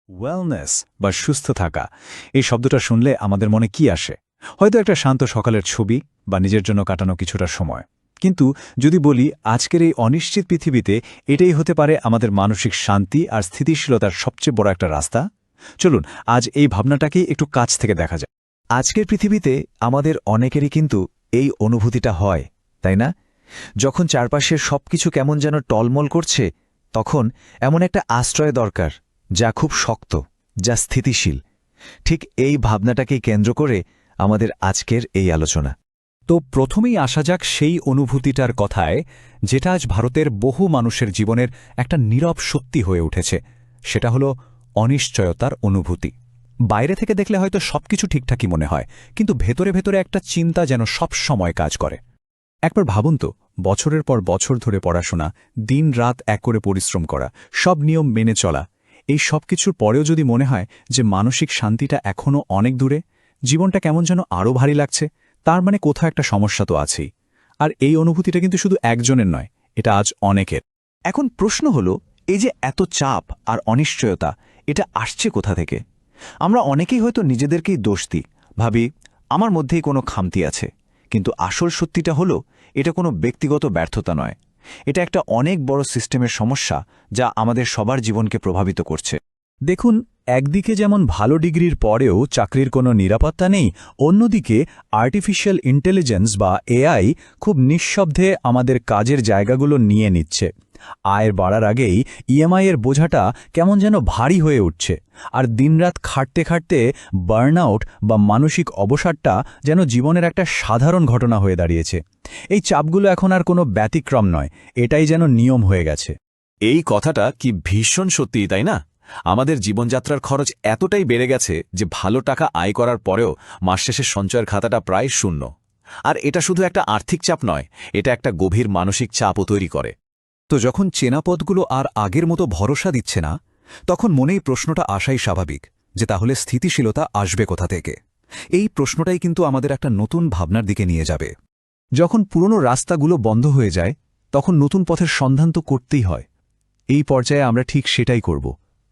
Wellness বা সুস্থ থাকা এই শব্দটা শুনলে আমাদের মনে কি আসে? হয়তো একটা শান্ত সকালের ছবি বা নিজের জন্য কাটানো কিছুটা সময়। কিন্তু যদি বলি আজকের এই অনিশ্চিত পৃথিবীতে এটাই হতে পারে আমাদের মানসিক শান্তি আর স্থিতিশীলতার সবচেয়ে বড় একটা রাস্তা। চলুন আজ এই ভাবনাটাকেই একটু কাছ থেকে দেখা যায়। আজকের পৃথিবীতে আমাদের অনেকেরই কিন্তু এই অনুভূতিটা হয়, তাই না? যখন চারপাশের সবকিছু কেমন যেন টলমল করছে, তখন এমন একটা আশ্রয় দরকার, যা খুব শক্ত, যা স্থিতিশীল। ঠিক এই ভাবনাটাকেই কেন্দ্র করে আমাদের আজকের এই আলোচনা। তো প্রথমেই আসা যাক সেই অনুভূতিটার কথায়, যেটা আজ ভারতের বহু মানুষের জীবনের একটা নীরব সত্যি হয়ে উঠেছে। সেটা হলো অনিশ্চয়তার অনুভূতি। বাইরে থেকে দেখলে হয়তো সবকিছু ঠিকঠাকই মনে হয়, কিন্তু ভেতরে ভেতরে একটা চিন্তা যেন সব সময় কাজ করে। একবার ভাবুন তো, বছরের পর বছর ধরে পড়াশোনা, দিন রাত এক করে পরিশ্রম করা, সব নিয়ম মেনে চলা, এই সব কিছুর পরেও যদি মনে হয় যে মানসিক শান্তিটা এখনও অনেক দূরে, জীবনটা কেমন যেন আরও ভারী লাগছে, তার মানে কোথাও একটা সমস্যা তো আছেই। আর এই অনুভূতিটা কিন্তু শুধু একজনের নয়, এটা আজ অনেকের। এখন প্রশ্ন হলো, এই যে এত চাপ আর অনিশ্চয়তা, এটা আসছে কোথা থেকে? আমরা অনেকেই হয়তো নিজেদেরকেই দোষ দিই, ভাবি আমার মধ্যেই কোনো খামতি আছে। কিন্তু আসল সত্যিটা হলো, এটা কোনো ব্যক্তিগত ব্যর্থতা নয়। এটা একটা অনেক বড় সিস্টেমের সমস্যা, যা আমাদের সবার জীবনকে প্রভাবিত করছে। দেখুন, একদিকে যেমন ভালো ডিগ্রির পরেও চাকরির কোনো নিরাপত্তা নেই, অন্যদিকে আর্টিফিশিয়াল ইন্টেলিজেন্স বা এআই খুব নিঃশব্দে আমাদের কাজের জায়গাগুলো নিয়ে নিচ্ছে। আয়ের বাড়ার আগেই ইএমআইয়ের বোঝাটা কেমন যেন ভারী হয়ে উঠছে, আর দিনরাত খাটতে খাটতে বার্নআউট বা মানসিক অবসাদটা যেন জীবনের একটা সাধারণ ঘটনা হয়ে দাঁড়িয়েছে। এই চাপগুলো এখন আর কোনো ব্যতিক্রম নয়, এটাই যেন নিয়ম হয়ে গেছে। এই কথাটা কি ভীষণ সত্যিই, তাই না? আমাদের জীবনযাত্রার খরচ এতটাই বেড়ে গেছে যে ভালো টাকা আয় করার পরেও মাস শেষে সঞ্চয়ের খাতাটা প্রায় শূন্য। আর এটা শুধু একটা আর্থিক চাপ নয়, এটা একটা গভীর মানসিক চাপও তৈরি করে। তো যখন চেনা পথগুলো আর আগের মতো ভরসা দিচ্ছে না, তখন মনেই প্রশ্নটা আসাই স্বাভাবিক, যে তাহলে স্থিতিশীলতা আসবে কোথা থেকে? এই প্রশ্নটাই কিন্তু আমাদের একটা নতুন ভাবনার দিকে নিয়ে যাবে। যখন পুরনো রাস্তাগুলো বন্ধ হয়ে যায়, তখন নতুন পথের সন্ধান তো করতেই হয়। এই পর্যায়ে আমরা ঠিক সেটাই করব।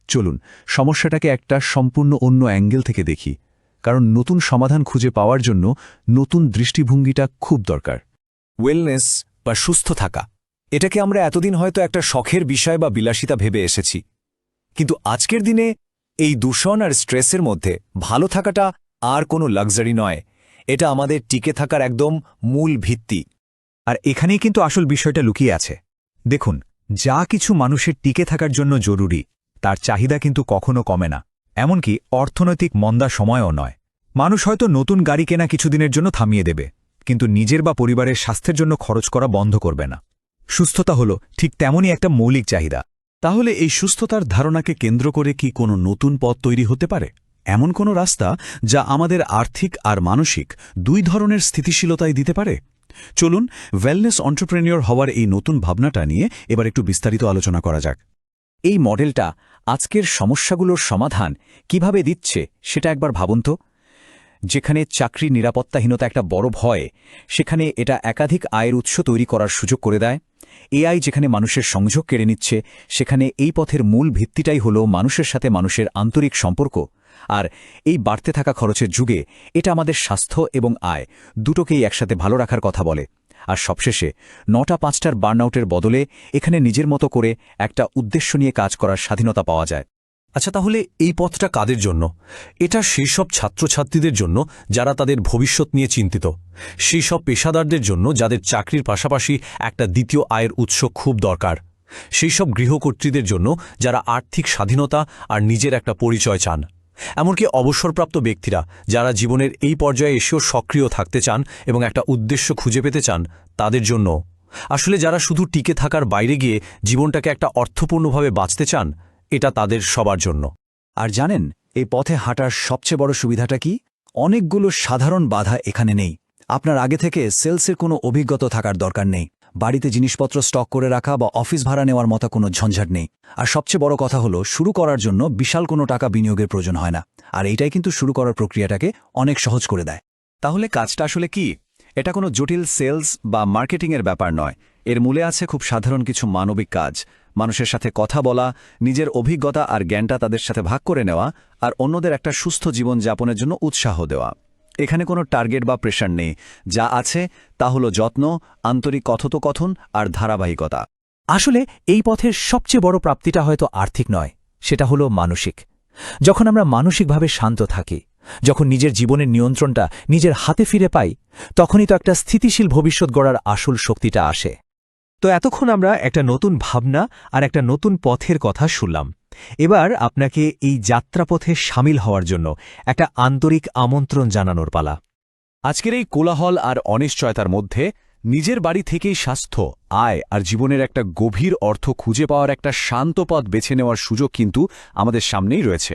চলুন সমস্যাটাকে একটা সম্পূর্ণ অন্য অ্যাঙ্গেল থেকে দেখি, কারণ নতুন সমাধান খুঁজে পাওয়ার জন্য নতুন দৃষ্টিভঙ্গিটা খুব দরকার। ওয়েলনেস বা সুস্থ থাকা, এটাকে আমরা এতদিন হয়তো একটা শখের বিষয় বা বিলাসিতা ভেবে এসেছি। কিন্তু আজকের দিনে এই দূষণ আর স্ট্রেসের মধ্যে ভালো থাকাটা আর কোনো লাক্সারি নয়, এটা আমাদের টিকে থাকার একদম মূল ভিত্তি। আর এখানেই কিন্তু আসল বিষয়টা লুকিয়ে আছে। দেখুন, যা কিছু মানুষের টিকে থাকার জন্য জরুরি, তার চাহিদা কিন্তু কখনো কমে না, এমনকি অর্থনৈতিক মন্দা সময়ও নয়। মানুষ হয়তো নতুন গাড়ি কেনা কিছুদিনের জন্য থামিয়ে দেবে, কিন্তু নিজের বা পরিবারের স্বাস্থ্যের জন্য খরচ করা বন্ধ করবে না। সুস্থতা হলো ঠিক তেমনই একটা মৌলিক চাহিদা। তাহলে এই সুস্থতার ধারণাকে কেন্দ্র করে কি কোনো নতুন পথ তৈরি হতে পারে? এমন কোনো রাস্তা যা আমাদের আর্থিক আর মানসিক দুই ধরনের স্থিতিশীলতায় দিতে পারে? চলুন ওয়েলনেস অন্টারপ্রেনিয়র হওয়ার এই নতুন ভাবনাটা নিয়ে এবার একটু বিস্তারিত আলোচনা করা যাক। এই মডেলটা আজকের সমস্যাগুলোর সমাধান কিভাবে দিচ্ছে সেটা একবার ভাবুন তো। যেখানে চাকরি নিরাপত্তাহীনতা একটা বড় ভয়, সেখানে এটা একাধিক আয়ের উৎস তৈরি করার সুযোগ করে দেয়। এআই যেখানে মানুষের সংযোগ কেড়ে নিচ্ছে, সেখানে এই পথের মূল ভিত্তিটাই হলো মানুষের সাথে মানুষের আন্তরিক সম্পর্ক। আর এই বাড়তে থাকা খরচের যুগে এটা আমাদের স্বাস্থ্য এবং আয় দুটোকেই একসাথে ভালো রাখার কথা বলে। আর সবশেষে ৯টা-৫টার বার্নআউটের বদলে এখানে নিজের মতো করে একটা উদ্দেশ্য নিয়ে কাজ করার স্বাধীনতা পাওয়া যায়। আচ্ছা, তাহলে এই পথটা কাদের জন্য? এটা সেই সব ছাত্রছাত্রীদের জন্য যারা তাদের ভবিষ্যৎ নিয়ে চিন্তিত, সেই সব পেশাদারদের জন্য যাদের চাকরির পাশাপাশি একটা দ্বিতীয় আয়ের উৎস খুব দরকার, সেই সব গৃহকর্ত্রীদের জন্য যারা আর্থিক স্বাধীনতা আর নিজের একটা পরিচয় চান, এমনকি অবসরপ্রাপ্ত ব্যক্তিরা যারা জীবনের এই পর্যায়ে এসেও সক্রিয় থাকতে চান এবং একটা উদ্দেশ্য খুঁজে পেতে চান, তাদের জন্য। আসলে যারা শুধু টিকে থাকার বাইরে গিয়ে জীবনটাকে একটা অর্থপূর্ণভাবে বাঁচতে চান, এটা তাদের সবার জন্য। আর জানেন, এই পথে হাঁটার সবচেয়ে বড় সুবিধাটা কি? অনেকগুলো সাধারণ বাধা এখানে নেই। আপনার আগে থেকে সেলসের কোনো অভিজ্ঞতা থাকার দরকার নেই, বাড়িতে জিনিসপত্র স্টক করে রাখা বা অফিস ভাড়া নেওয়ার মতো কোনো ঝঞ্ঝাট নেই। আর সবচেয়ে বড় কথা হলো, শুরু করার জন্য বিশাল কোনো টাকা বিনিয়োগের প্রয়োজন হয় না। আর এইটাই কিন্তু শুরু করার প্রক্রিয়াটাকে অনেক সহজ করে দেয়। তাহলে কাজটা আসলে কি? এটা কোনো জটিল সেলস বা মার্কেটিংয়ের ব্যাপার নয়। এর মূলে আছে খুব সাধারণ কিছু মানবিক কাজ, মানুষের সাথে কথা বলা, নিজের অভিজ্ঞতা আর জ্ঞানটা তাদের সাথে ভাগ করে নেওয়া, আর অন্যদের একটা সুস্থ জীবন যাপনের জন্য উৎসাহ দেওয়া। এখানে কোনো টার্গেট বা প্রেশার নেই, যা আছে তা হলো যত্ন, আন্তরিক কথোপকথন আর ধারাবাহিকতা। আসলে এই পথের সবচেয়ে বড় প্রাপ্তিটা হয়তো আর্থিক নয়, সেটা হলো মানসিক। যখন আমরা মানসিকভাবে শান্ত থাকি, যখন নিজের জীবনের নিয়ন্ত্রণটা নিজের হাতে ফিরে পাই, তখনই তো একটা স্থিতিশীল ভবিষ্যৎ গড়ার আসল শক্তিটা আসে। তো এতক্ষণ আমরা একটা নতুন ভাবনা আর একটা নতুন পথের কথা শুনলাম। এবার আপনাকে এই যাত্রাপথে সামিল হওয়ার জন্য একটা আন্তরিক আমন্ত্রণ জানানোর পালা। আজকের এই কোলাহল আর অনিশ্চয়তার মধ্যে নিজের বাড়ি থেকেই স্বাস্থ্য, আয় আর জীবনের একটা গভীর অর্থ খুঁজে পাওয়ার একটা শান্ত পথ বেছে নেওয়ার সুযোগ কিন্তু আমাদের সামনেই রয়েছে।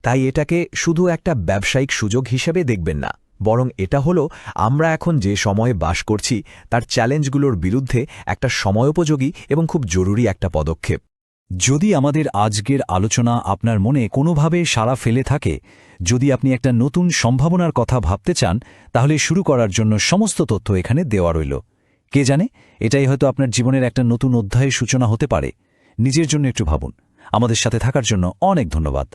তাই এটাকে শুধু একটা ব্যবসায়িক সুযোগ হিসেবে দেখবেন না, বরং এটা হলো আমরা এখন যে সময়ে বাস করছি তার চ্যালেঞ্জগুলোর বিরুদ্ধে একটা সময়োপযোগী এবং খুব জরুরি একটা পদক্ষেপ। যদি আমাদের আজকের আলোচনা আপনার মনে কোনোভাবে সাড়া ফেলে থাকে, যদি আপনি একটা নতুন সম্ভাবনার কথা ভাবতে চান, তাহলে শুরু করার জন্য সমস্ত তথ্য এখানে দেওয়া রইল। কে জানে, এটাই হয়তো আপনার জীবনের একটা নতুন অধ্যায়ের সূচনা হতে পারে। নিজের জন্য একটু ভাবুন। আমাদের সাথে থাকার জন্য অনেক ধন্যবাদ।